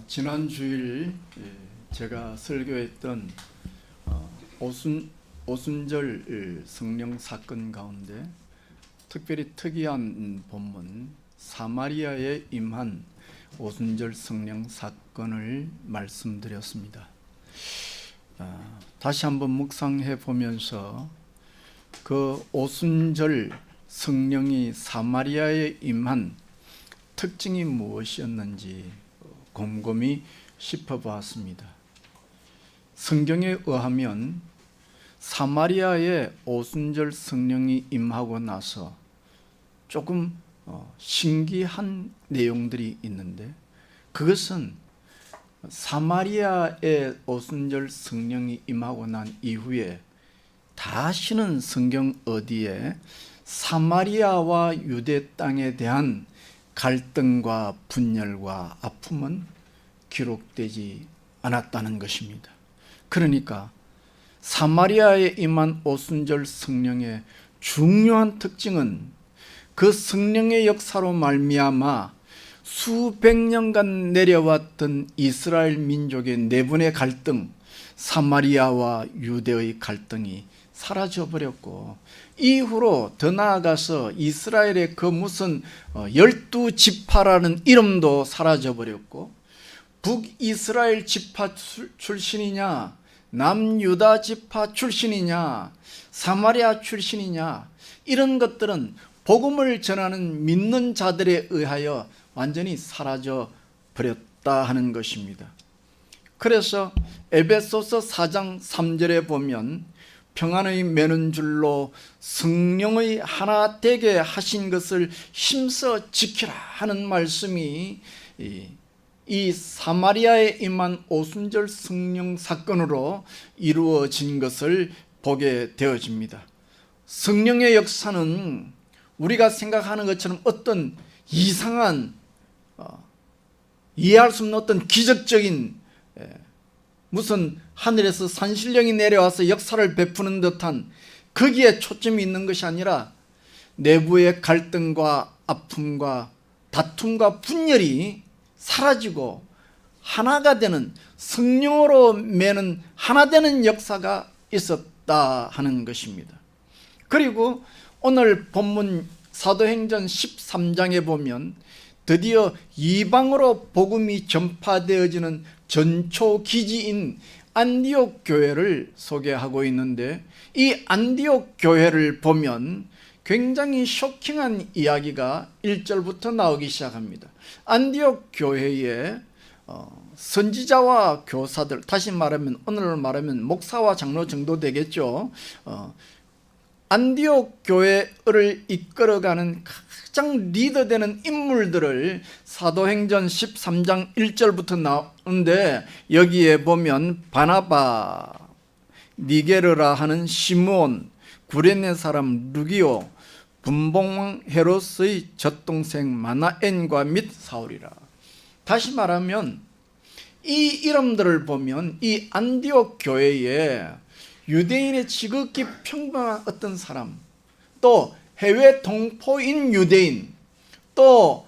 지난 주일 제가 설교했던 오순절 성령 사건 가운데 특별히 특이한 본문 사마리아에 임한 오순절 성령 사건을 말씀드렸습니다. 다시 한번 묵상해 보면서 그 오순절 성령이 사마리아에 임한 특징이 무엇이었는지 곰곰이 짚어보았습니다. 성경에 의하면 사마리아에 오순절 성령이 임하고 나서 조금 신기한 내용들이 있는데, 그것은 사마리아에 오순절 성령이 임하고 난 이후에 다시는 성경 어디에 사마리아와 유대 땅에 대한 갈등과 분열과 아픔은 기록되지 않았다는 것입니다. 그러니까 사마리아에 임한 오순절 성령의 중요한 특징은 그 성령의 역사로 말미암아 수백 년간 내려왔던 이스라엘 민족의 내분의 갈등, 사마리아와 유대의 갈등이 사라져버렸고, 이후로 더 나아가서 이스라엘의 그 무슨 12지파라는 이름도 사라져버렸고, 북이스라엘 지파 출신이냐, 남유다 지파 출신이냐, 사마리아 출신이냐, 이런 것들은 복음을 전하는 믿는 자들에 의하여 완전히 사라져버렸다 하는 것입니다. 그래서 에베소서 4장 3절에 보면 평안의 매는 줄로 성령의 하나 되게 하신 것을 힘써 지키라 하는 말씀이 이 사마리아에 임한 오순절 성령 사건으로 이루어진 것을 보게 되어집니다. 성령의 역사는 우리가 생각하는 것처럼 어떤 이상한 이해할 수 없는 어떤 기적적인 무슨 하늘에서 산신령이 내려와서 역사를 베푸는 듯한 거기에 초점이 있는 것이 아니라 내부의 갈등과 아픔과 다툼과 분열이 사라지고 하나가 되는, 성령으로 매는 하나 되는 역사가 있었다 하는 것입니다. 그리고 오늘 본문 사도행전 13장에 보면 드디어 이방으로 복음이 전파되어지는 전초 기지인 안디옥 교회를 소개하고 있는데, 이 안디옥 교회를 보면 굉장히 쇼킹한 이야기가 1절부터 나오기 시작합니다. 안디옥 교회에 선지자와 교사들, 다시 말하면 오늘 말하면 목사와 장로 정도 되겠죠. 안디옥 교회를 이끌어가는 가장 리더되는 인물들을 사도행전 13장 1절부터 나오는데, 여기에 보면 바나바, 니게르라 하는 시므온, 구레네 사람 루기오, 분봉왕 헤롯의 젖동생 마나엔과 및 사울이라. 다시 말하면 이 이름들을 보면 이 안디옥 교회에 유대인의 지극히 평범한 어떤 사람, 또 해외 동포인 유대인, 또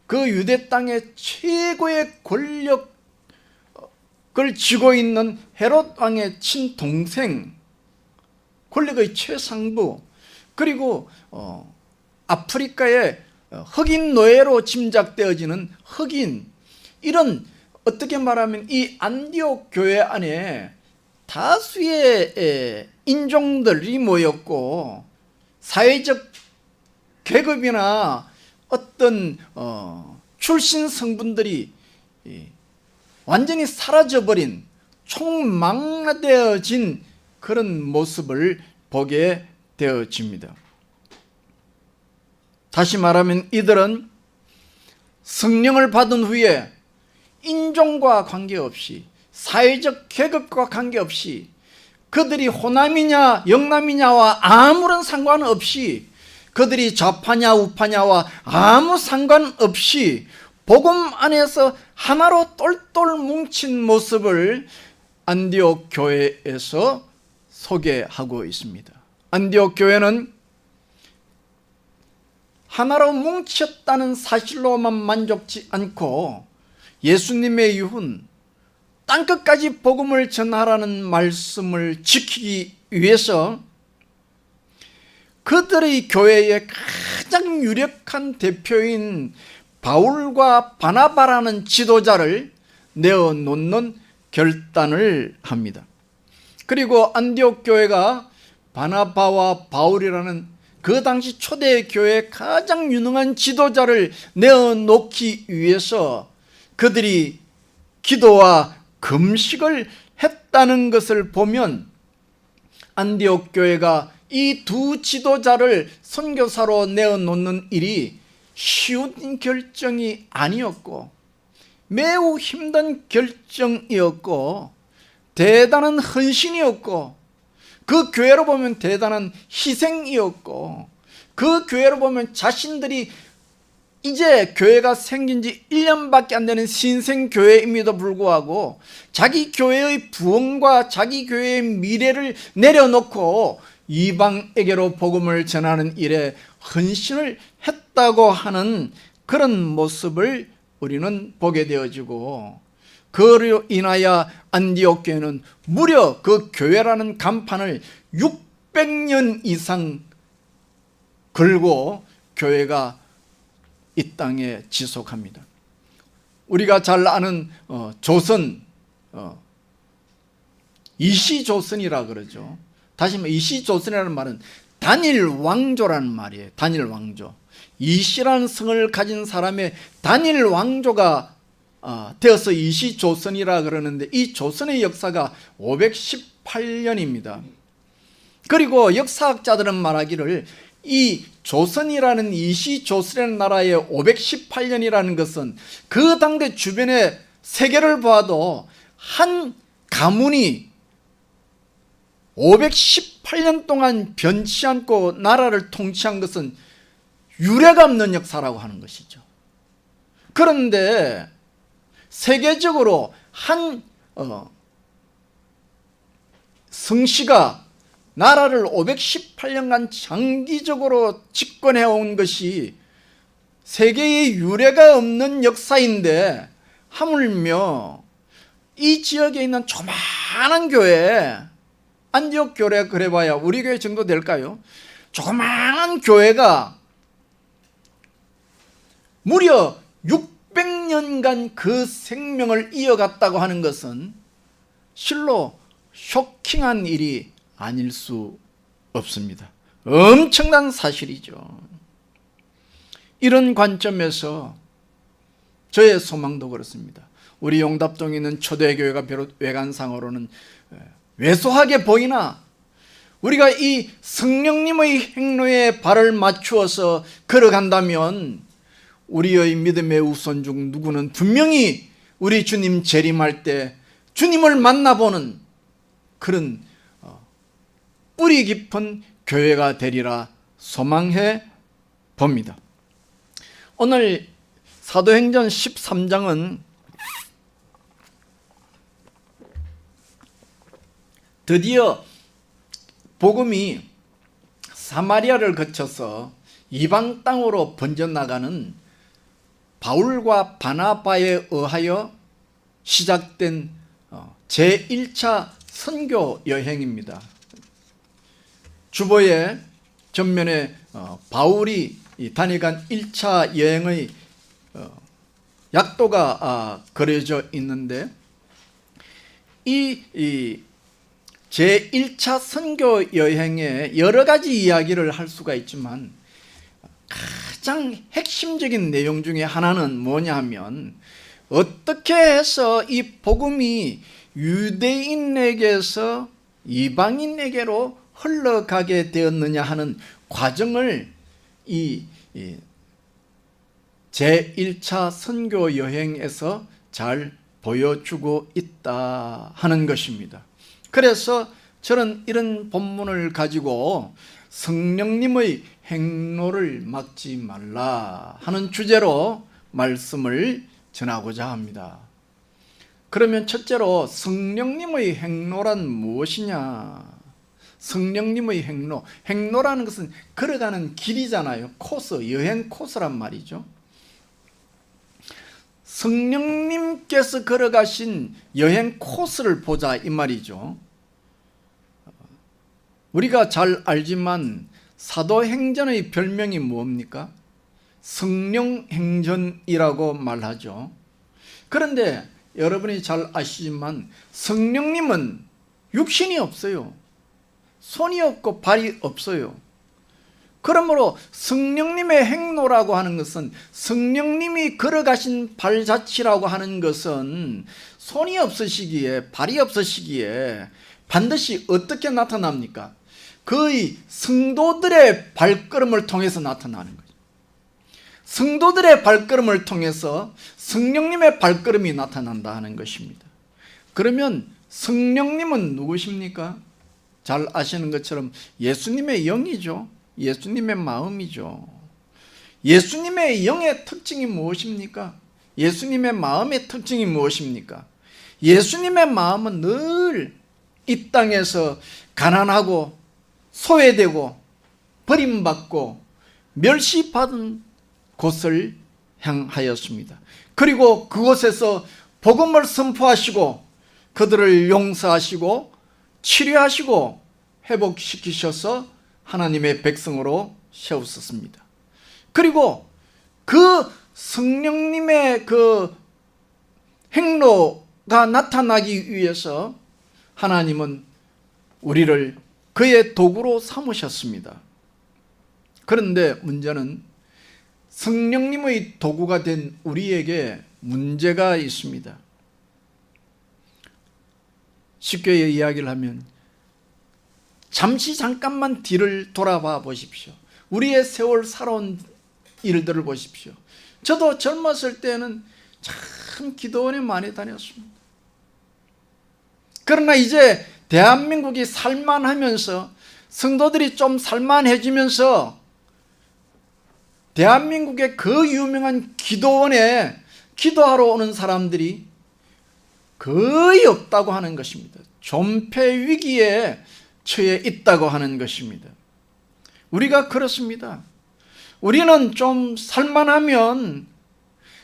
그 유대 땅의 최고의 권력을 쥐고 있는 헤롯 왕의 친동생, 권력의 최상부, 그리고 아프리카의 흑인 노예로 짐작되어지는 흑인, 이런 어떻게 말하면 이 안디옥 교회 안에 다수의 인종들이 모였고, 사회적 계급이나 어떤 출신 성분들이 완전히 사라져버린, 총망라되어진 그런 모습을 보게 되어집니다. 다시 말하면 이들은 성령을 받은 후에 인종과 관계없이, 사회적 계급과 관계없이, 그들이 호남이냐 영남이냐와 아무런 상관없이, 그들이 좌파냐 우파냐와 아무 상관없이 복음 안에서 하나로 똘똘 뭉친 모습을 안디옥 교회에서 소개하고 있습니다. 안디옥 교회는 하나로 뭉쳤다는 사실로만 만족지 않고 예수님의 유훈, 땅끝까지 복음을 전하라는 말씀을 지키기 위해서 그들의 교회의 가장 유력한 대표인 바울과 바나바라는 지도자를 내어놓는 결단을 합니다. 그리고 안디옥 교회가 바나바와 바울이라는 그 당시 초대 교회의 가장 유능한 지도자를 내어놓기 위해서 그들이 기도와 금식을 했다는 것을 보면 안디옥 교회가 이 두 지도자를 선교사로 내어놓는 일이 쉬운 결정이 아니었고 매우 힘든 결정이었고 대단한 헌신이었고 그 교회로 보면 대단한 희생이었고 그 교회로 보면 자신들이 이제 교회가 생긴 지 1년밖에 안 되는 신생교회임에도 불구하고 자기 교회의 부흥과 자기 교회의 미래를 내려놓고 이방에게로 복음을 전하는 일에 헌신을 했다고 하는 그런 모습을 우리는 보게 되어지고 그로 인하여 안디옥 교회는 무려 그 교회라는 간판을 600년 이상 걸고 교회가 이 땅에 지속합니다. 우리가 잘 아는 조선, 이시조선이라 그러죠. 다시 말해 이시조선이라는 말은 단일 왕조라는 말이에요. 단일 왕조. 이시라는 성을 가진 사람의 단일 왕조가 되어서 이시조선이라 그러는데 이 조선의 역사가 518년입니다. 그리고 역사학자들은 말하기를 이 조선이라는 이시조선이라는 나라의 518년이라는 것은 그 당대 주변의 세계를 봐도 한 가문이 518년 동안 변치 않고 나라를 통치한 것은 유례가 없는 역사라고 하는 것이죠. 그런데 세계적으로 한 성씨가 나라를 518년간 장기적으로 집권해온 것이 세계에 유례가 없는 역사인데 하물며 이 지역에 있는 조그마한 교회, 안디옥 교회 그래봐야 우리 교회 정도 될까요? 조그마한 교회가 무려 600년간 그 생명을 이어갔다고 하는 것은 실로 쇼킹한 일이 아닐 수 없습니다. 엄청난 사실이죠. 이런 관점에서 저의 소망도 그렇습니다. 우리 용답동에 있는 초대교회가 비록 외관상으로는 왜소하게 보이나 우리가 이 성령님의 행로에 발을 맞추어서 걸어간다면 우리의 믿음의 우선 중 누구는 분명히 우리 주님 재림할 때 주님을 만나보는 그런 뿌리 깊은 교회가 되리라 소망해 봅니다. 오늘 사도행전 13장은 드디어 복음이 사마리아를 거쳐서 이방 땅으로 번져나가는 바울과 바나바에 의하여 시작된 제1차 선교 여행입니다. 주보에 전면에 바울이 다녀간 1차 여행의 약도가 그려져 있는데 이 제1차 선교 여행에 여러 가지 이야기를 할 수가 있지만 가장 핵심적인 내용 중에 하나는 뭐냐 하면 어떻게 해서 이 복음이 유대인에게서 이방인에게로 흘러가게 되었느냐 하는 과정을 이 제1차 선교 여행에서 잘 보여주고 있다 하는 것입니다. 그래서 저는 이런 본문을 가지고 성령님의 행로를 막지 말라 하는 주제로 말씀을 전하고자 합니다. 그러면 첫째로 성령님의 행로란 무엇이냐? 성령님의 행로, 행로라는 것은 걸어가는 길이잖아요. 코스, 여행 코스란 말이죠. 성령님께서 걸어가신 여행 코스를 보자 이 말이죠. 우리가 잘 알지만 사도행전의 별명이 뭡니까? 성령행전이라고 말하죠. 그런데 여러분이 잘 아시지만 성령님은 육신이 없어요. 손이 없고 발이 없어요. 그러므로 성령님의 행로라고 하는 것은, 성령님이 걸어가신 발자취라고 하는 것은 손이 없으시기에, 발이 없으시기에 반드시 어떻게 나타납니까? 거의 성도들의 발걸음을 통해서 나타나는 거죠. 성도들의 발걸음을 통해서 성령님의 발걸음이 나타난다 하는 것입니다. 그러면 성령님은 누구십니까? 잘 아시는 것처럼 예수님의 영이죠. 예수님의 마음이죠. 예수님의 영의 특징이 무엇입니까? 예수님의 마음의 특징이 무엇입니까? 예수님의 마음은 늘 이 땅에서 가난하고 소외되고 버림받고 멸시받은 곳을 향하였습니다. 그리고 그곳에서 복음을 선포하시고 그들을 용서하시고 치료하시고 회복시키셔서 하나님의 백성으로 세우셨습니다. 그리고 그 성령님의 그 행로가 나타나기 위해서 하나님은 우리를 그의 도구로 삼으셨습니다. 그런데 문제는 성령님의 도구가 된 우리에게 문제가 있습니다. 쉽게 이야기를 하면 잠깐만 뒤를 돌아봐 보십시오. 우리의 세월 살아온 일들을 보십시오. 저도 젊었을 때는 참 기도원에 많이 다녔습니다. 그러나 이제 대한민국이 살만하면서, 성도들이 좀 살만해지면서 대한민국의 그 유명한 기도원에 기도하러 오는 사람들이 거의 없다고 하는 것입니다. 존폐 위기에 처해 있다고 하는 것입니다. 우리가 그렇습니다. 우리는 좀 살만하면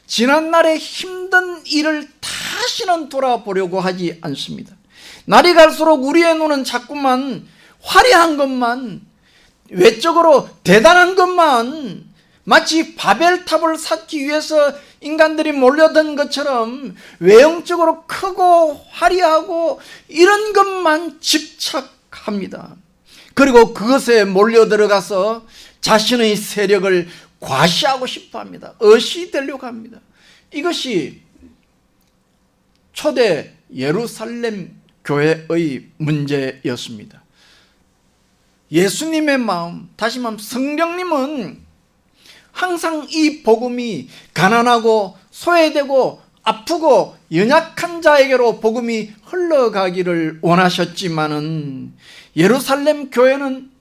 지난날의 힘든 일을 다시는 돌아보려고 하지 않습니다. 날이 갈수록 우리의 눈은 자꾸만 화려한 것만, 외적으로 대단한 것만, 마치 바벨탑을 쌓기 위해서 인간들이 몰려든 것처럼 외형적으로 크고 화려하고 이런 것만 집착합니다. 그리고 그것에 몰려들어가서 자신의 세력을 과시하고 싶어합니다. 의시 되려고 합니다. 이것이 초대 예루살렘 교회의 문제였습니다. 예수님의 마음, 다시 말하면 성령님은 항상 이 복음이 가난하고 소외되고 아프고 연약한 자에게로 복음이 흘러가기를 원하셨지만은, 예루살렘 교회는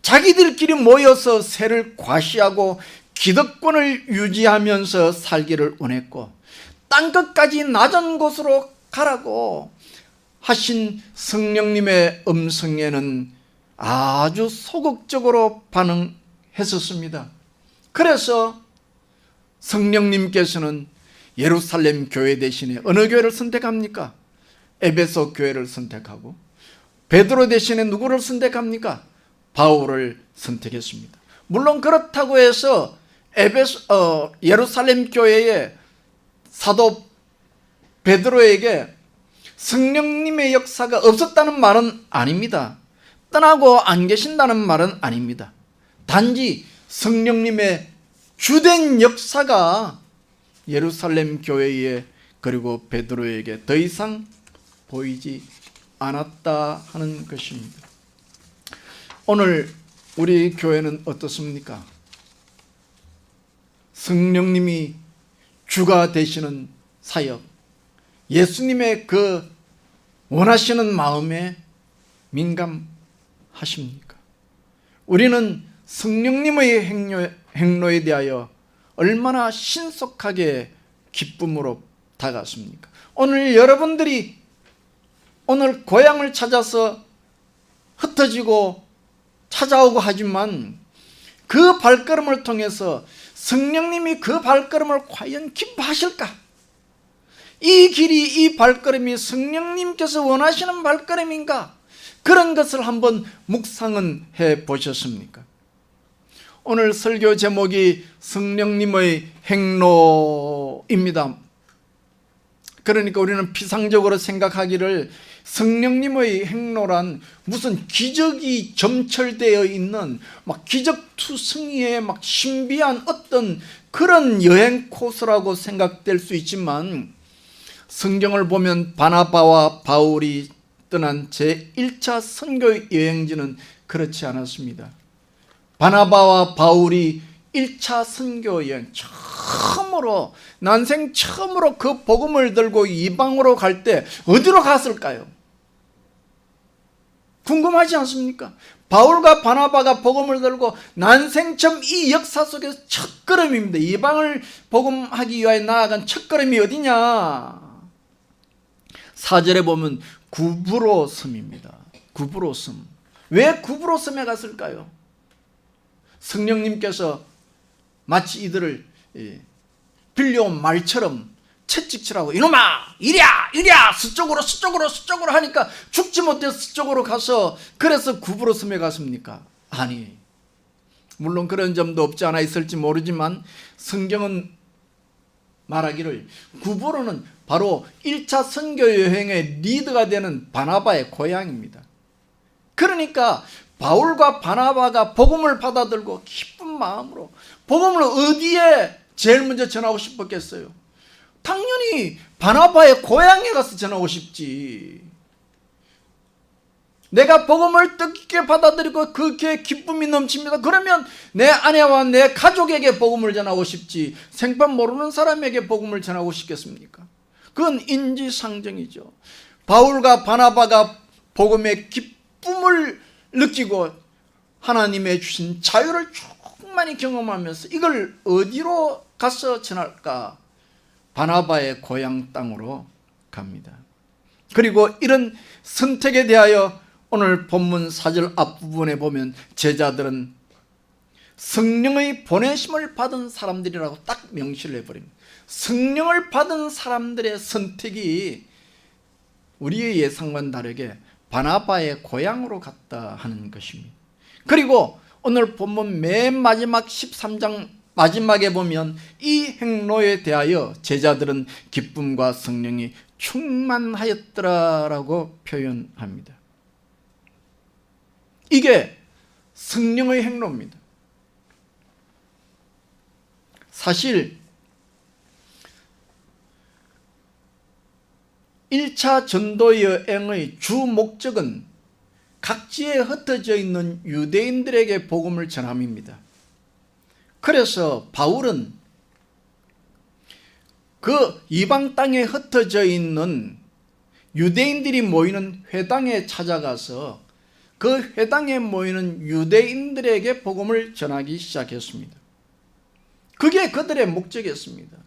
자기들끼리 모여서 세를 과시하고 기득권을 유지하면서 살기를 원했고, 땅끝까지 낮은 곳으로 가라고 하신 성령님의 음성에는 아주 소극적으로 반응했었습니다. 그래서 성령님께서는 예루살렘 교회 대신에 어느 교회를 선택합니까? 에베소 교회를 선택하고, 베드로 대신에 누구를 선택합니까? 바울을 선택했습니다. 물론 그렇다고 해서 예루살렘 교회의 사도 베드로에게 성령님의 역사가 없었다는 말은 아닙니다. 떠나고 안 계신다는 말은 아닙니다. 단지 성령님의 주된 역사가 예루살렘 교회에, 그리고 베드로에게 더 이상 보이지 않았다 하는 것입니다. 오늘 우리 교회는 어떻습니까? 성령님이 주가 되시는 사역, 예수님의 그 원하시는 마음에 민감하십니까? 우리는 성령님의 행로에 대하여 얼마나 신속하게 기쁨으로 다가왔습니까? 오늘 여러분들이 오늘 고향을 찾아서 흩어지고 찾아오고 하지만, 그 발걸음을 통해서 성령님이 그 발걸음을 과연 기뻐하실까? 이 길이, 이 발걸음이 성령님께서 원하시는 발걸음인가? 그런 것을 한번 묵상은 해 보셨습니까? 오늘 설교 제목이 성령님의 행로입니다. 그러니까 우리는 피상적으로 생각하기를 성령님의 행로란 무슨 기적이 점철되어 있는 막 기적투성이의 막 신비한 어떤 그런 여행 코스라고 생각될 수 있지만, 성경을 보면 바나바와 바울이 떠난 제1차 선교 여행지는 그렇지 않았습니다. 바나바와 바울이 1차 선교 여행 처음으로, 난생 처음으로 그 복음을 들고 이방으로 갈 때 어디로 갔을까요? 궁금하지 않습니까? 바울과 바나바가 복음을 들고 난생 처음 이 역사 속에서 첫걸음입니다. 이방을 복음하기 위하여 나아간 첫걸음이 어디냐? 4절에 보면 구브로 섬입니다. 구브로 섬. 왜 구브로 섬에 갔을까요? 성령님께서 마치 이들을 빌려온 말처럼 채찍질하고 이놈아 이랴 서쪽으로 하니까 죽지 못해서 서쪽으로 가서 그래서 구브로 섬에 갔습니까? 아니, 물론 그런 점도 없지 않아 있을지 모르지만 성경은 말하기를 구브로는 바로 1차 선교 여행의 리더가 되는 바나바의 고향입니다. 그러니까 바울과 바나바가 복음을 받아들고 기쁜 마음으로 복음을 어디에 제일 먼저 전하고 싶었겠어요? 당연히 바나바의 고향에 가서 전하고 싶지. 내가 복음을 뜻깊게 받아들이고 그게 기쁨이 넘칩니다. 그러면 내 아내와 내 가족에게 복음을 전하고 싶지, 생판 모르는 사람에게 복음을 전하고 싶겠습니까? 그건 인지상정이죠. 바울과 바나바가 복음의 기쁨을 느끼고 하나님의 주신 자유를 충만히 경험하면서 이걸 어디로 가서 전할까? 바나바의 고향 땅으로 갑니다. 그리고 이런 선택에 대하여 오늘 본문 4절 앞부분에 보면 제자들은 성령의 보내심을 받은 사람들이라고 딱 명시를 해버립니다. 성령을 받은 사람들의 선택이 우리의 예상과는 다르게 바나바의 고향으로 갔다 하는 것입니다. 그리고 오늘 본문 맨 마지막 13장 마지막에 보면 이 행로에 대하여 제자들은 기쁨과 성령이 충만하였더라라고 표현합니다. 이게 성령의 행로입니다. 사실 1차 전도 여행의 주 목적은 각지에 흩어져 있는 유대인들에게 복음을 전함입니다. 그래서 바울은 그 이방 땅에 흩어져 있는 유대인들이 모이는 회당에 찾아가서 그 회당에 모이는 유대인들에게 복음을 전하기 시작했습니다. 그게 그들의 목적이었습니다.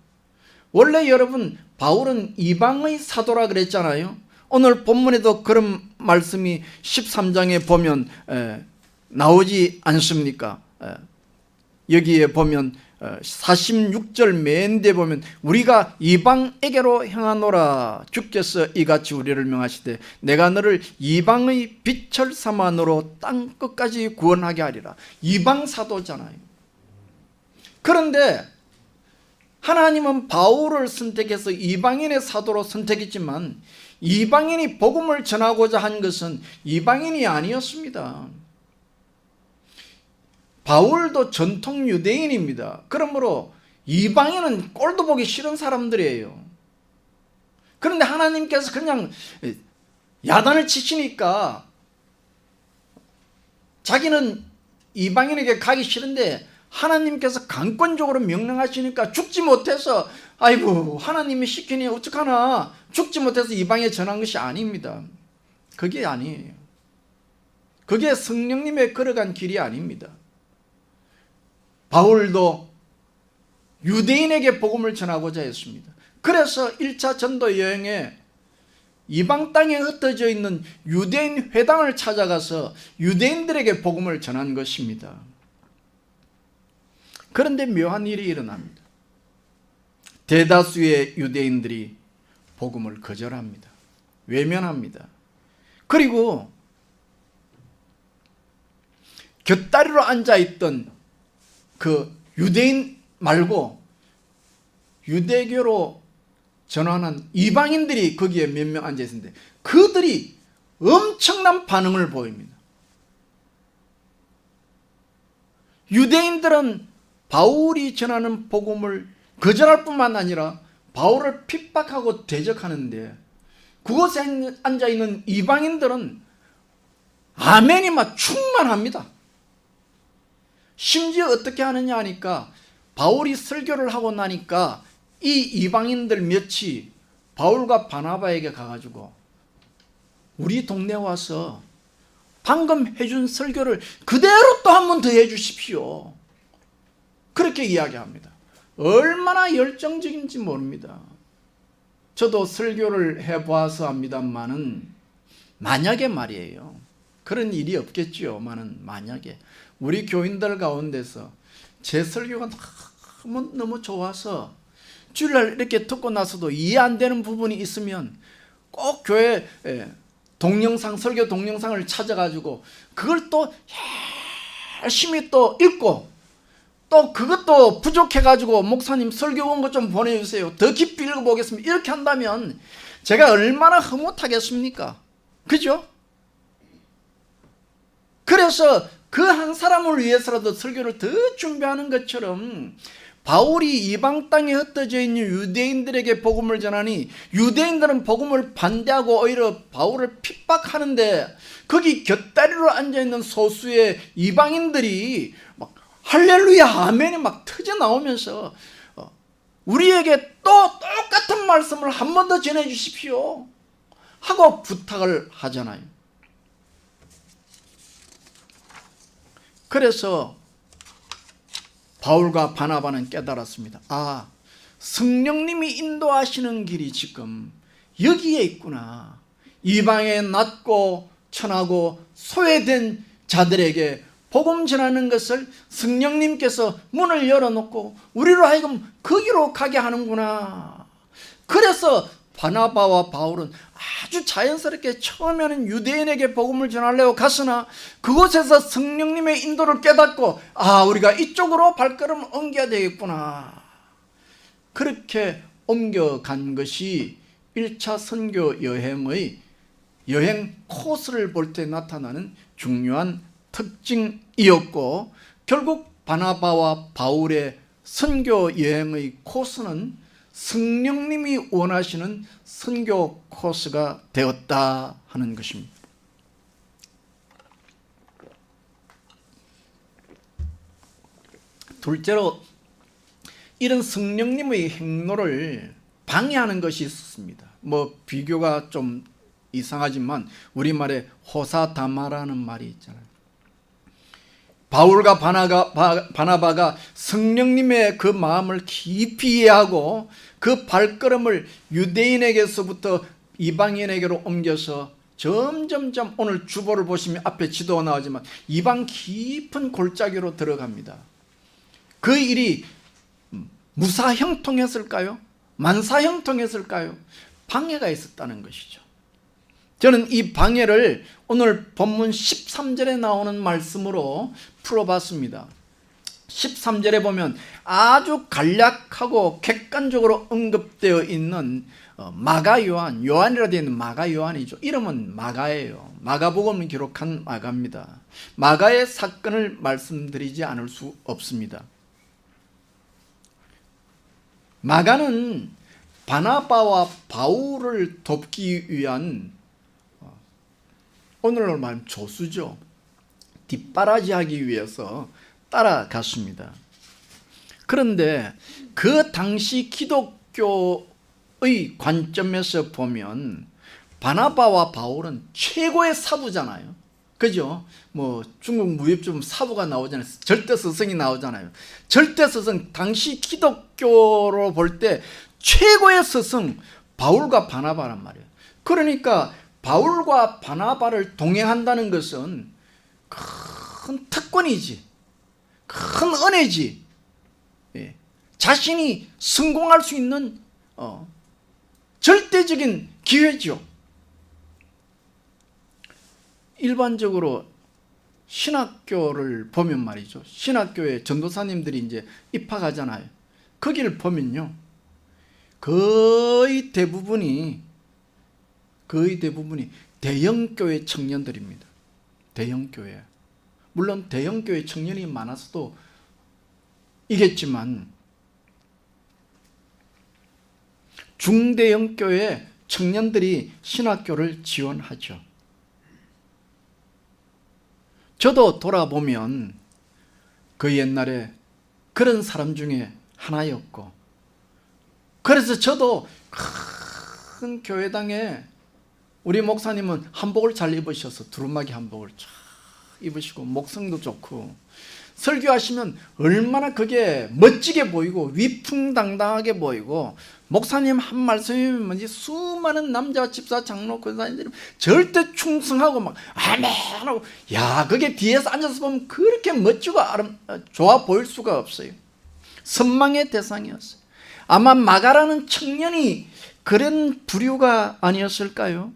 원래 여러분, 바울은 이방의 사도라 그랬잖아요. 오늘 본문에도 그런 말씀이 13장에 보면 나오지 않습니까? 여기에 보면 46절 맨 뒤에 보면 우리가 이방에게로 향하노라, 주께서 이같이 우리를 명하시되 내가 너를 이방의 빛을 삼아 너로 땅 끝까지 구원하게 하리라. 이방 사도잖아요. 그런데 하나님은 바울을 선택해서 이방인의 사도로 선택했지만 이방인이 복음을 전하고자 한 것은 이방인이 아니었습니다. 바울도 전통 유대인입니다. 그러므로 이방인은 꼴도 보기 싫은 사람들이에요. 그런데 하나님께서 그냥 야단을 치시니까 자기는 이방인에게 가기 싫은데 하나님께서 강권적으로 명령하시니까 죽지 못해서 아이고 하나님이 시키니 어떡하나, 죽지 못해서 이방에 전한 것이 아닙니다. 그게 아니에요. 그게 성령님의 걸어간 길이 아닙니다. 바울도 유대인에게 복음을 전하고자 했습니다. 그래서 1차 전도 여행에 이방 땅에 흩어져 있는 유대인 회당을 찾아가서 유대인들에게 복음을 전한 것입니다. 그런데 묘한 일이 일어납니다. 대다수의 유대인들이 복음을 거절합니다. 외면합니다. 그리고 곁다리로 앉아있던 그 유대인 말고 유대교로 전환한 이방인들이 거기에 몇 명 앉아있는데 그들이 엄청난 반응을 보입니다. 유대인들은 바울이 전하는 복음을 거절할 뿐만 아니라 바울을 핍박하고 대적하는데 그곳에 앉아있는 이방인들은 아멘이 막 충만합니다. 심지어 어떻게 하느냐 하니까 바울이 설교를 하고 나니까 이 이방인들 몇이 바울과 바나바에게 가가지고 우리 동네 와서 방금 해준 설교를 그대로 또 한 번 더 해주십시오. 그렇게 이야기합니다. 얼마나 열정적인지 모릅니다. 저도 설교를 해보아서 합니다만은 만약에 말이에요. 그런 일이 없겠지요. 만약에 우리 교인들 가운데서 제 설교가 너무 좋아서 주일날 이렇게 듣고 나서도 이해 안 되는 부분이 있으면 꼭 교회 동영상, 설교 동영상을 찾아가지고 그걸 또 열심히 또 읽고 또 그것도 부족해가지고 목사님 설교 원고 좀 보내주세요. 더 깊이 읽어보겠습니다. 이렇게 한다면 제가 얼마나 흐뭇하겠습니까? 그죠? 그래서 그 한 사람을 위해서라도 설교를 더 준비하는 것처럼 바울이 이방 땅에 흩어져 있는 유대인들에게 복음을 전하니 유대인들은 복음을 반대하고 오히려 바울을 핍박하는데 거기 곁다리로 앉아있는 소수의 이방인들이 막 할렐루야 아멘이 막 터져 나오면서 우리에게 또 똑같은 말씀을 한 번 더 전해 주십시오 하고 부탁을 하잖아요. 그래서 바울과 바나바는 깨달았습니다. 아, 성령님이 인도하시는 길이 지금 여기에 있구나. 이방에 낮고 천하고 소외된 자들에게 복음 전하는 것을 성령님께서 문을 열어놓고 우리로 하여금 거기로 가게 하는구나. 그래서 바나바와 바울은 아주 자연스럽게 처음에는 유대인에게 복음을 전하려고 갔으나 그곳에서 성령님의 인도를 깨닫고 아, 우리가 이쪽으로 발걸음을 옮겨야 되겠구나. 그렇게 옮겨간 것이 1차 선교 여행의 여행 코스를 볼 때 나타나는 중요한 특징이었고 결국 바나바와 바울의 선교 여행의 코스는 성령님이 원하시는 선교 코스가 되었다 하는 것입니다. 둘째로 이런 성령님의 행로를 방해하는 것이 있었습니다. 비교가 좀 이상하지만 우리말에 호사다마라는 말이 있잖아요. 바울과 바나바가 성령님의 그 마음을 깊이 이해하고 그 발걸음을 유대인에게서부터 이방인에게로 옮겨서 점점점 오늘 주보를 보시면 앞에 지도가 나오지만 이방 깊은 골짜기로 들어갑니다. 그 일이 무사형통했을까요? 만사형통했을까요? 방해가 있었다는 것이죠. 저는 이 방해를 오늘 본문 13절에 나오는 말씀으로 풀어봤습니다. 13절에 보면 아주 간략하고 객관적으로 언급되어 있는 마가 요한, 요한이라 되어 있는 마가 요한이죠. 이름은 마가예요. 마가복음을 기록한 마가입니다. 마가의 사건을 말씀드리지 않을 수 없습니다. 마가는 바나바와 바울을 돕기 위한 오늘날 말하면 조수죠. 뒷바라지하기 위해서 따라갔습니다. 그런데 그 당시 기독교의 관점에서 보면 바나바와 바울은 최고의 사부잖아요. 그죠? 중국 무협지문 사부가 나오잖아요. 절대스승이 나오잖아요. 절대스승, 당시 기독교로 볼 때 최고의 스승 바울과 바나바란 말이에요. 그러니까 바울과 바나바를 동행한다는 것은 큰 특권이지, 큰 은혜지. 자신이 성공할 수 있는 절대적인 기회죠. 일반적으로 신학교를 보면 말이죠. 신학교에 전도사님들이 이제 입학하잖아요. 거기를 보면요. 거의 대부분이 대형교회 청년들입니다. 대형교회. 물론 대형교회 청년이 많아서도 이겠지만 중대형교회 청년들이 신학교를 지원하죠. 저도 돌아보면 그 옛날에 그런 사람 중에 하나였고, 그래서 저도 큰 교회당에 우리 목사님은 한복을 잘 입으셔서 두루마기 한복을 쫙 입으시고 목성도 좋고 설교하시면 얼마나 그게 멋지게 보이고 위풍당당하게 보이고, 목사님 한 말씀이 뭔지 수많은 남자 집사 장로 권사님들이 절대 충성하고 막 아멘하고, 야 그게 뒤에서 앉아서 보면 그렇게 멋지고 좋아 보일 수가 없어요. 선망의 대상이었어요. 아마 마가라는 청년이 그런 부류가 아니었을까요?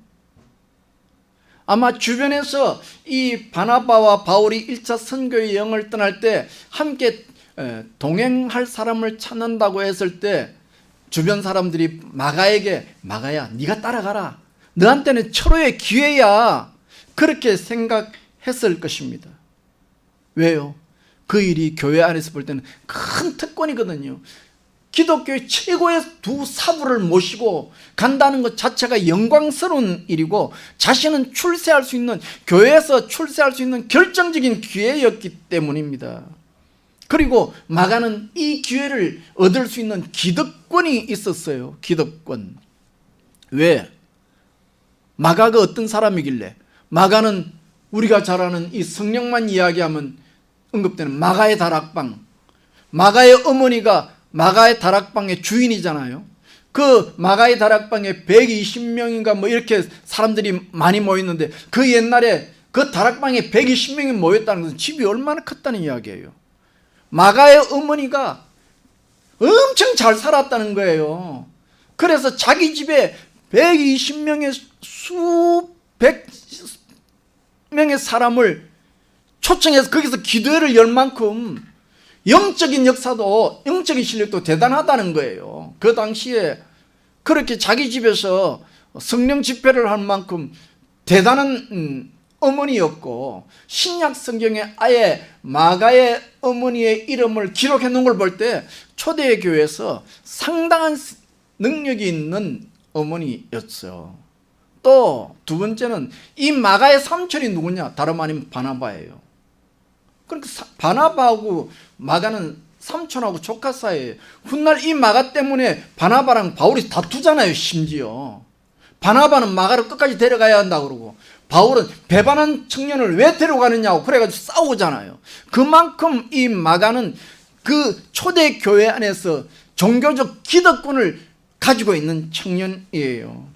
아마 주변에서 이 바나바와 바울이 1차 선교의 여행을 떠날 때 함께 동행할 사람을 찾는다고 했을 때 주변 사람들이 마가에게, 마가야 네가 따라가라, 너한테는 철호의 기회야, 그렇게 생각했을 것입니다. 왜요? 그 일이 교회 안에서 볼 때는 큰 특권이거든요. 기독교의 최고의 두 사부를 모시고 간다는 것 자체가 영광스러운 일이고, 자신은 출세할 수 있는, 교회에서 출세할 수 있는 결정적인 기회였기 때문입니다. 그리고 마가는 이 기회를 얻을 수 있는 기득권이 있었어요. 기득권. 왜? 마가가 어떤 사람이길래? 마가는 우리가 잘 아는 이 성령만 이야기하면 언급되는 마가의 다락방, 마가의 어머니가 마가의 다락방의 주인이잖아요. 그 마가의 다락방에 120명인가 뭐 이렇게 사람들이 많이 모였는데, 그 옛날에 그 다락방에 120명이 모였다는 것은 집이 얼마나 컸다는 이야기예요. 마가의 어머니가 엄청 잘 살았다는 거예요. 그래서 자기 집에 120명의 수백 명의 사람을 초청해서 거기서 기도회를 열 만큼 영적인 역사도, 영적인 실력도 대단하다는 거예요. 그 당시에 그렇게 자기 집에서 성령 집회를 할 만큼 대단한 어머니였고, 신약 성경에 아예 마가의 어머니의 이름을 기록해 놓은 걸 볼 때 초대 교회에서 상당한 능력이 있는 어머니였어요. 또 두 번째는 이 마가의 삼촌이 누구냐? 다름 아닌 바나바예요. 그러니까 바나바하고 마가는 삼촌하고 조카 사이예요. 훗날 이 마가 때문에 바나바랑 바울이 다투잖아요. 심지어 바나바는 마가를 끝까지 데려가야 한다고 그러고, 바울은 배반한 청년을 왜 데려가느냐고 그래가지고 싸우잖아요. 그만큼 이 마가는 그 초대 교회 안에서 종교적 기득권을 가지고 있는 청년이에요.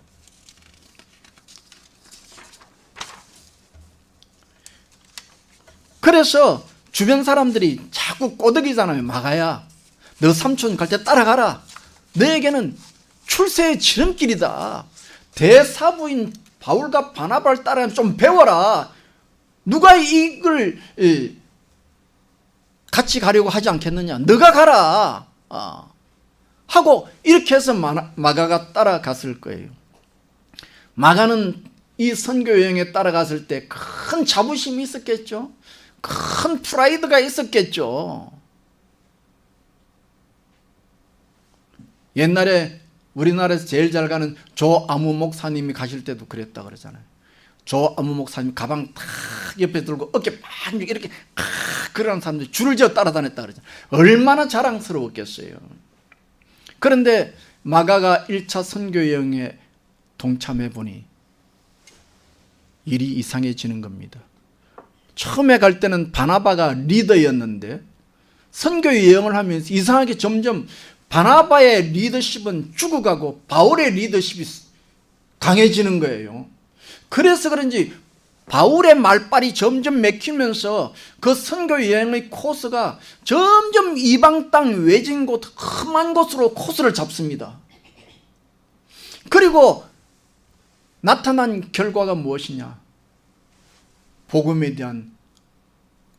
그래서 주변 사람들이 자꾸 꼬드기잖아요. 마가야, 너 삼촌 갈 때 따라가라. 너에게는 출세의 지름길이다. 대사부인 바울과 바나바를 따라가면 좀 배워라. 누가 이걸 같이 가려고 하지 않겠느냐. 너가 가라 하고 이렇게 해서 마가가 따라갔을 거예요. 마가는 이 선교 여행에 따라갔을 때 큰 자부심이 있었겠죠. 큰 프라이드가 있었겠죠. 옛날에 우리나라에서 제일 잘 가는 조아무 목사님이 가실 때도 그랬다 그러잖아요. 조아무 목사님 가방 탁 옆에 들고 어깨 팍 이렇게 그러는 사람들이 줄을 지어 따라다녔다 그러잖아요. 얼마나 자랑스러웠겠어요. 그런데 마가가 1차 선교 여행에 동참해 보니 일이 이상해지는 겁니다. 처음에 갈 때는 바나바가 리더였는데 선교 여행을 하면서 이상하게 점점 바나바의 리더십은 죽어가고 바울의 리더십이 강해지는 거예요. 그래서 그런지 바울의 말빨이 점점 맥히면서 그 선교 여행의 코스가 점점 이방 땅 외진 곳 험한 곳으로 코스를 잡습니다. 그리고 나타난 결과가 무엇이냐? 복음에 대한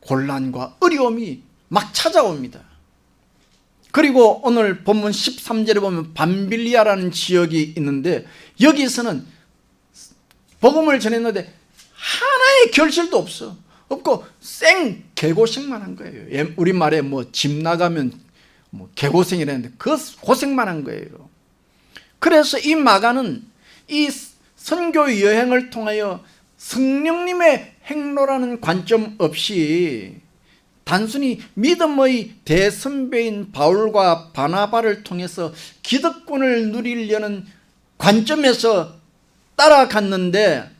곤란과 어려움이 막 찾아옵니다. 그리고 오늘 본문 13절에 보면 밤빌리아라는 지역이 있는데 여기서는 복음을 전했는데 하나의 결실도 없고 생 개고생만 한 거예요. 우리말에 뭐 집 나가면 뭐 개고생이라는데 그 고생만 한 거예요. 그래서 이 마가는 이 선교 여행을 통하여 성령님의 행로라는 관점 없이 단순히 믿음의 대선배인 바울과 바나바를 통해서 기득권을 누리려는 관점에서 따라갔는데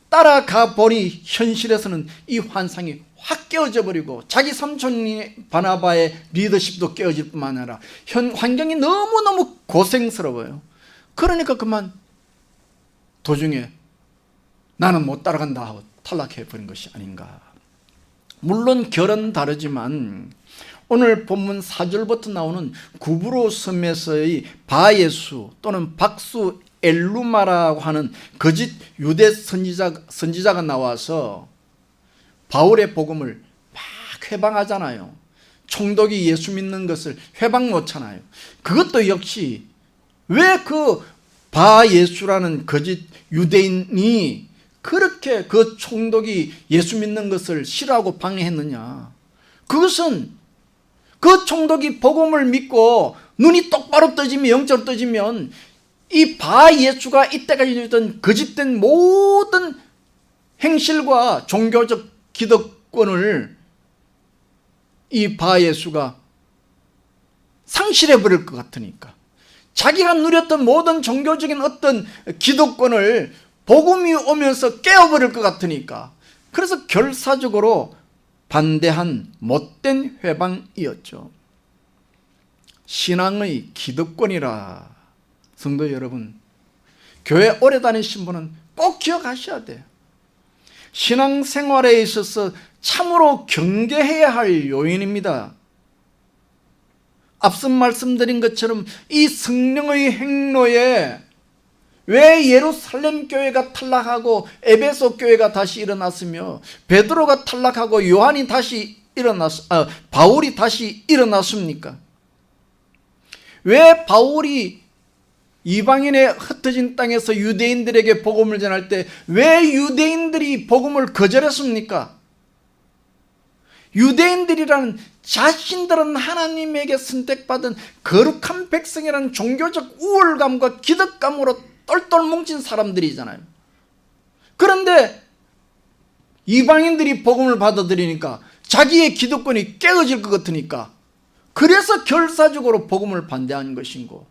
따라가 보니 현실에서는 이 환상이 확 깨어져 버리고 자기 삼촌이 바나바의 리더십도 깨어질 뿐만 아니라 환경이 너무너무 고생스러워요. 그러니까 그만 도중에 나는 못 따라간다 하고 탈락해 버린 것이 아닌가. 물론 결은 다르지만 오늘 본문 4절부터 나오는 구브로 섬에서의 바예수 또는 박수 엘루마라고 하는 거짓 유대 선지자가 나와서 바울의 복음을 막 회방하잖아요. 총독이 예수 믿는 것을 회방 놓잖아요. 그것도 역시 왜 그 바예수라는 거짓 유대인이 그렇게 그 총독이 예수 믿는 것을 싫어하고 방해했느냐? 그것은 그 총독이 복음을 믿고 눈이 똑바로 떠지면 영적으로 떠지면 이 바예수가 이때까지 했던 거짓된 모든 행실과 종교적 기득권을 이 바예수가 상실해버릴 것 같으니까 자기가 누렸던 모든 종교적인 어떤 기득권을 복음이 오면서 깨어버릴 것 같으니까 그래서 결사적으로 반대한 못된 회방이었죠. 신앙의 기득권이라. 성도 여러분, 교회 오래 다니신 분은 꼭 기억하셔야 돼요. 신앙생활에 있어서 참으로 경계해야 할 요인입니다. 앞서 말씀드린 것처럼 이 성령의 행로에 왜 예루살렘 교회가 탈락하고 에베소 교회가 다시 일어났으며 베드로가 탈락하고 요한이 다시 바울이 다시 일어났습니까? 왜 바울이 이방인의 흩어진 땅에서 유대인들에게 복음을 전할 때 왜 유대인들이 복음을 거절했습니까? 유대인들이라는 자신들은 하나님에게 선택받은 거룩한 백성이라는 종교적 우월감과 기득감으로 똘똘 뭉친 사람들이잖아요. 그런데 이방인들이 복음을 받아들이니까 자기의 기득권이 깨어질 것 같으니까 그래서 결사적으로 복음을 반대한 것인고,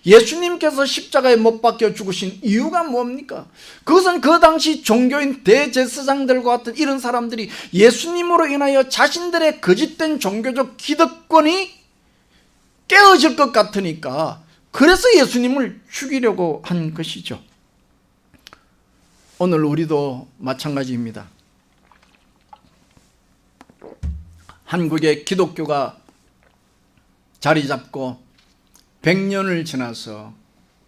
예수님께서 십자가에 못 박혀 죽으신 이유가 뭡니까? 그것은 그 당시 종교인 대제사장들과 같은 이런 사람들이 예수님으로 인하여 자신들의 거짓된 종교적 기득권이 깨어질 것 같으니까 그래서 예수님을 죽이려고 한 것이죠. 오늘 우리도 마찬가지입니다. 한국의 기독교가 자리 잡고 100년을 지나서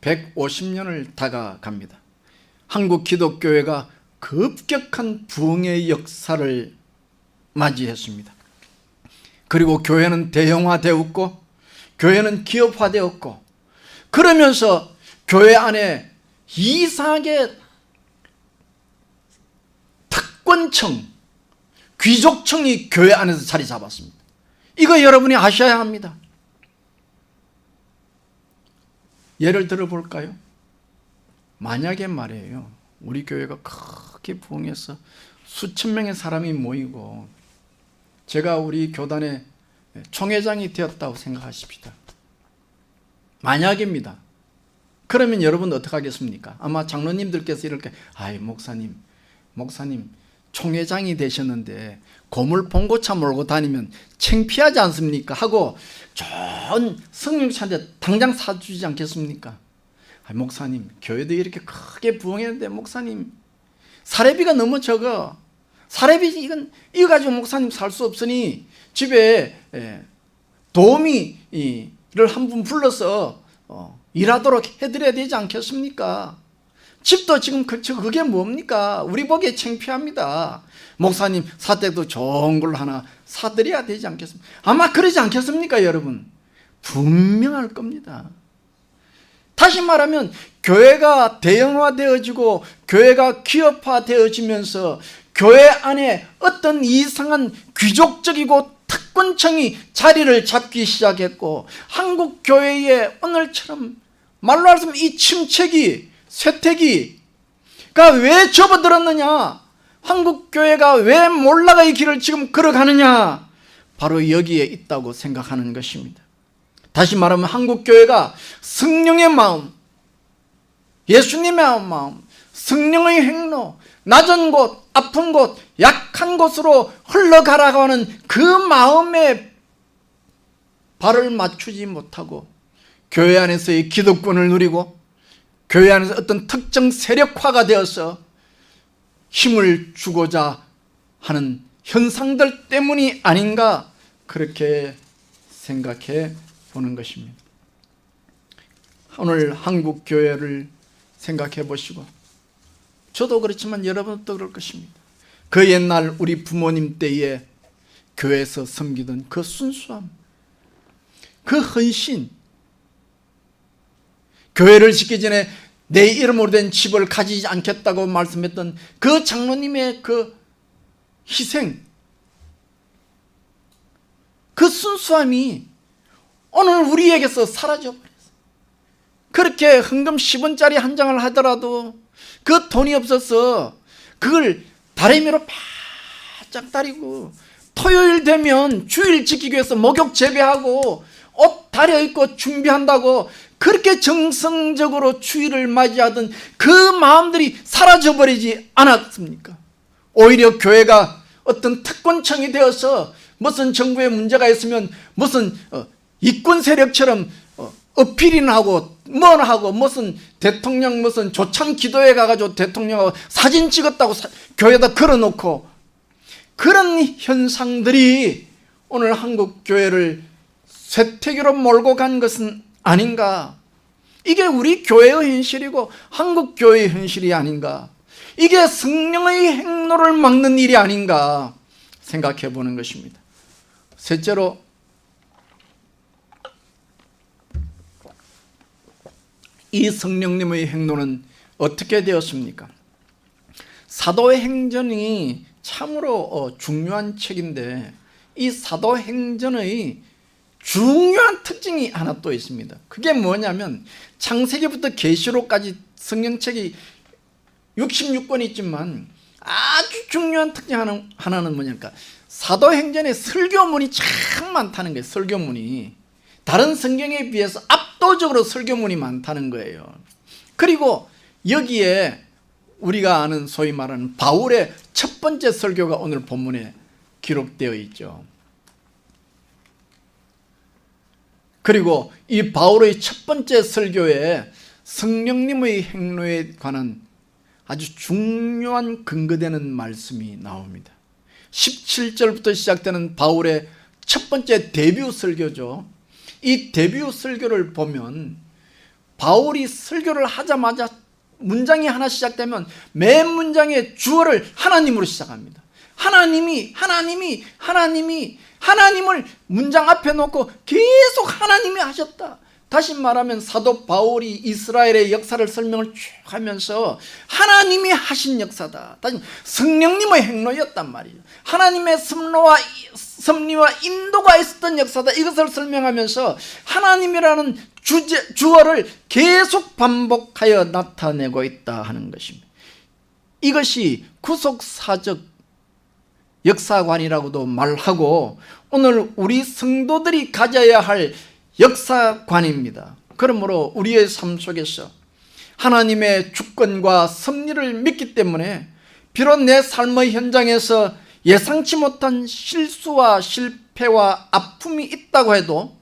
150년을 다가갑니다. 한국 기독교회가 급격한 부흥의 역사를 맞이했습니다. 그리고 교회는 대형화되었고 교회는 기업화되었고 그러면서 교회 안에 이상하게 특권층, 귀족층이 교회 안에서 자리 잡았습니다. 이거 여러분이 아셔야 합니다. 예를 들어 볼까요? 만약에 말이에요, 우리 교회가 크게 부흥해서 수천 명의 사람이 모이고 제가 우리 교단의 총회장이 되었다고 생각하십시다. 만약입니다. 그러면 여러분 어떻게 하겠습니까? 아마 장로님들께서 이렇게, 아이 목사님 총회장이 되셨는데 고물 봉고차 몰고 다니면 창피하지 않습니까? 하고 좋은 성령차한테 당장 사주지 않겠습니까? 목사님 교회도 이렇게 크게 부흥했는데 목사님 사례비가 너무 적어. 사례비 이거 가지고 목사님 살 수 없으니 집에 도우미를 한 분 불러서 일하도록 해드려야 되지 않겠습니까? 집도 지금 그게 뭡니까? 우리 보기에 창피합니다. 목사님 사택도 좋은 걸 하나 사드려야 되지 않겠습니까? 아마 그러지 않겠습니까, 여러분? 분명할 겁니다. 다시 말하면 교회가 대형화되어지고 교회가 기업화되어지면서 교회 안에 어떤 이상한 귀족적이고 특권층이 자리를 잡기 시작했고, 한국 교회에 오늘처럼 말로 하자면 이 침체기, 쇠퇴기가 왜 접어들었느냐? 한국 교회가 왜 몰락의 길을 지금 걸어가느냐? 바로 여기에 있다고 생각하는 것입니다. 다시 말하면 한국 교회가 성령의 마음, 예수님의 마음, 성령의 행로, 낮은 곳, 아픈 곳, 약한 곳으로 흘러가라고 하는 그 마음에 발을 맞추지 못하고 교회 안에서의 기득권을 누리고 교회 안에서 어떤 특정 세력화가 되어서 힘을 주고자 하는 현상들 때문이 아닌가, 그렇게 생각해 보는 것입니다. 오늘 한국 교회를 생각해 보시고, 저도 그렇지만 여러분도 그럴 것입니다. 그 옛날 우리 부모님 때에 교회에서 섬기던 그 순수함, 그 헌신, 교회를 짓기 전에 내 이름으로 된 집을 가지지 않겠다고 말씀했던 그 장로님의 그 희생, 그 순수함이 오늘 우리에게서 사라져버렸어요. 그렇게 헌금 10원짜리 한 장을 하더라도 그 돈이 없어서 그걸 다리미로 바짝 다리고, 토요일 되면 주일 지키기 위해서 목욕 재배하고 옷 다려입고 준비한다고 그렇게 정성적으로 주일을 맞이하던 그 마음들이 사라져버리지 않았습니까? 오히려 교회가 어떤 특권층이 되어서 무슨 정부에 문제가 있으면 무슨 이권 세력처럼 어필이나 하고 뭘 하고, 무슨 대통령 무슨 조창 기도회 가가지고 대통령하고 사진 찍었다고 교회에다 걸어놓고, 그런 현상들이 오늘 한국 교회를 쇠퇴기로 몰고 간 것은 아닌가? 이게 우리 교회의 현실이고 한국 교회의 현실이 아닌가? 이게 성령의 행로를 막는 일이 아닌가 생각해 보는 것입니다. 셋째로, 이 성령님의 행로는 어떻게 되었습니까? 사도행전이 참으로 중요한 책인데, 이 사도행전의 중요한 특징이 하나 또 있습니다. 그게 뭐냐면, 창세기부터 계시록까지 성경책이 66권이 있지만 아주 중요한 특징 하나는 뭐냐니까, 사도행전에 설교문이 참 많다는 거예요. 설교문이 다른 성경에 비해서 압도적으로 설교문이 많다는 거예요. 그리고 여기에 우리가 아는 소위 말하는 바울의 첫 번째 설교가 오늘 본문에 기록되어 있죠. 그리고 이 바울의 첫 번째 설교에 성령님의 행로에 관한 아주 중요한 근거되는 말씀이 나옵니다. 17절부터 시작되는 바울의 첫 번째 데뷔 설교죠. 이 데뷔 설교를 보면 바울이 설교를 하자마자 문장이 하나 시작되면 매 문장의 주어를 하나님으로 시작합니다. 하나님을 문장 앞에 놓고 계속 하나님이 하셨다. 다시 말하면 사도 바울이 이스라엘의 역사를 설명을 쭉 하면서 하나님이 하신 역사다, 다시 성령님의 행로였단 말이죠. 하나님의 섭리와 인도가 있었던 역사다, 이것을 설명하면서 하나님이라는 주어를 계속 반복하여 나타내고 있다 하는 것입니다. 이것이 구속사적 역사관이라고도 말하고 오늘 우리 성도들이 가져야 할 역사관입니다. 그러므로 우리의 삶 속에서 하나님의 주권과 섭리를 믿기 때문에 비록 내 삶의 현장에서 예상치 못한 실수와 실패와 아픔이 있다고 해도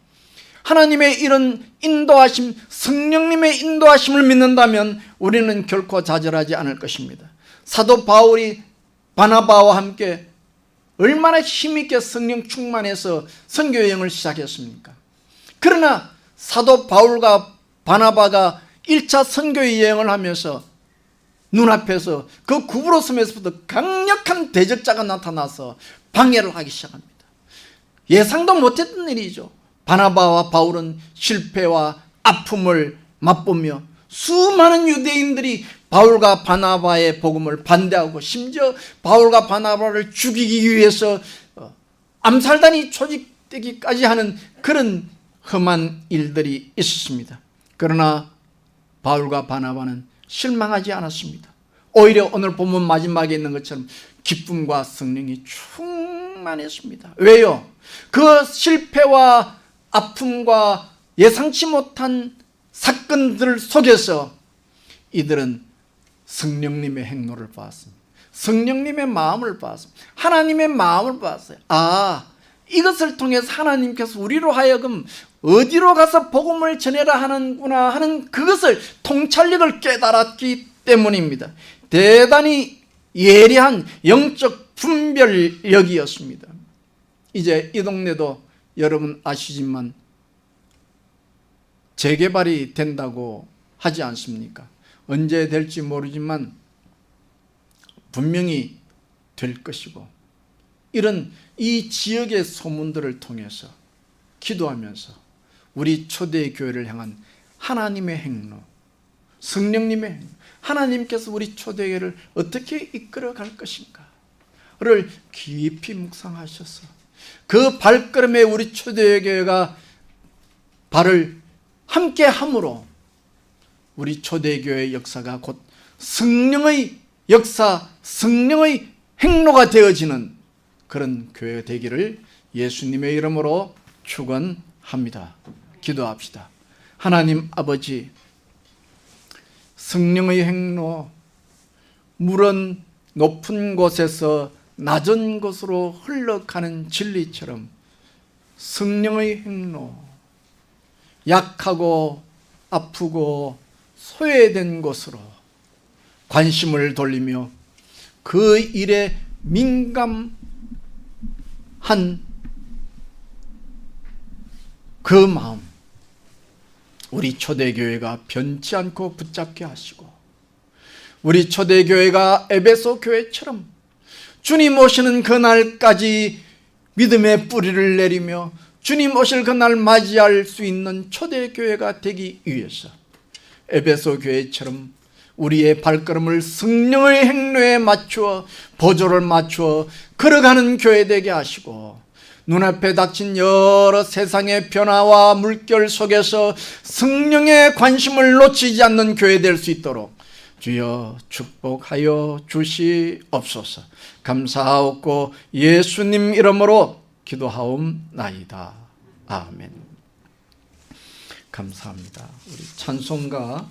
하나님의 이런 인도하심, 성령님의 인도하심을 믿는다면 우리는 결코 좌절하지 않을 것입니다. 사도 바울이 바나바와 함께 얼마나 힘있게 성령 충만해서 선교 여행을 시작했습니까? 그러나 사도 바울과 바나바가 1차 선교 여행을 하면서 눈앞에서 그 구부로 섬에서부터 강력한 대적자가 나타나서 방해를 하기 시작합니다. 예상도 못했던 일이죠. 바나바와 바울은 실패와 아픔을 맛보며 수많은 유대인들이 바울과 바나바의 복음을 반대하고 심지어 바울과 바나바를 죽이기 위해서 암살단이 조직되기까지 하는 그런 험한 일들이 있었습니다. 그러나 바울과 바나바는 실망하지 않았습니다. 오히려 오늘 본문 마지막에 있는 것처럼 기쁨과 성령이 충만했습니다. 왜요? 그 실패와 아픔과 예상치 못한 사건들 속에서 이들은 성령님의 행로를 보았습니다. 성령님의 마음을 보았습니다. 하나님의 마음을 보았어요. 이것을 통해서 하나님께서 우리로 하여금 어디로 가서 복음을 전해라 하는구나 하는 그것을 통찰력을 깨달았기 때문입니다. 대단히 예리한 영적 분별력이었습니다. 이제 이 동네도 여러분 아시지만 재개발이 된다고 하지 않습니까? 언제 될지 모르지만 분명히 될 것이고, 이런 이 지역의 소문들을 통해서 기도하면서 우리 초대교회를 향한 하나님의 행로, 성령님의 행로, 하나님께서 우리 초대교회를 어떻게 이끌어 갈 것인가를 깊이 묵상하셔서 그 발걸음에 우리 초대교회가 발을 함께 함으로 우리 초대교회의 역사가 곧 성령의 역사, 성령의 행로가 되어지는 그런 교회가 되기를 예수님의 이름으로 축원합니다. 기도합시다. 하나님 아버지, 성령의 행로, 물은 높은 곳에서 낮은 곳으로 흘러가는 진리처럼 성령의 행로, 약하고 아프고 소외된 곳으로 관심을 돌리며 그 일에 민감한 그 마음, 우리 초대교회가 변치 않고 붙잡게 하시고, 우리 초대교회가 에베소 교회처럼 주님 오시는 그날까지 믿음의 뿌리를 내리며 주님 오실 그날 맞이할 수 있는 초대교회가 되기 위해서 에베소 교회처럼 우리의 발걸음을 성령의 행로에 맞추어 보조를 맞추어 걸어가는 교회 되게 하시고, 눈앞에 닥친 여러 세상의 변화와 물결 속에서 성령의 관심을 놓치지 않는 교회 될 수 있도록 주여 축복하여 주시옵소서. 감사하옵고 예수님 이름으로 기도하옵나이다. 아멘. 감사합니다. 우리 찬송가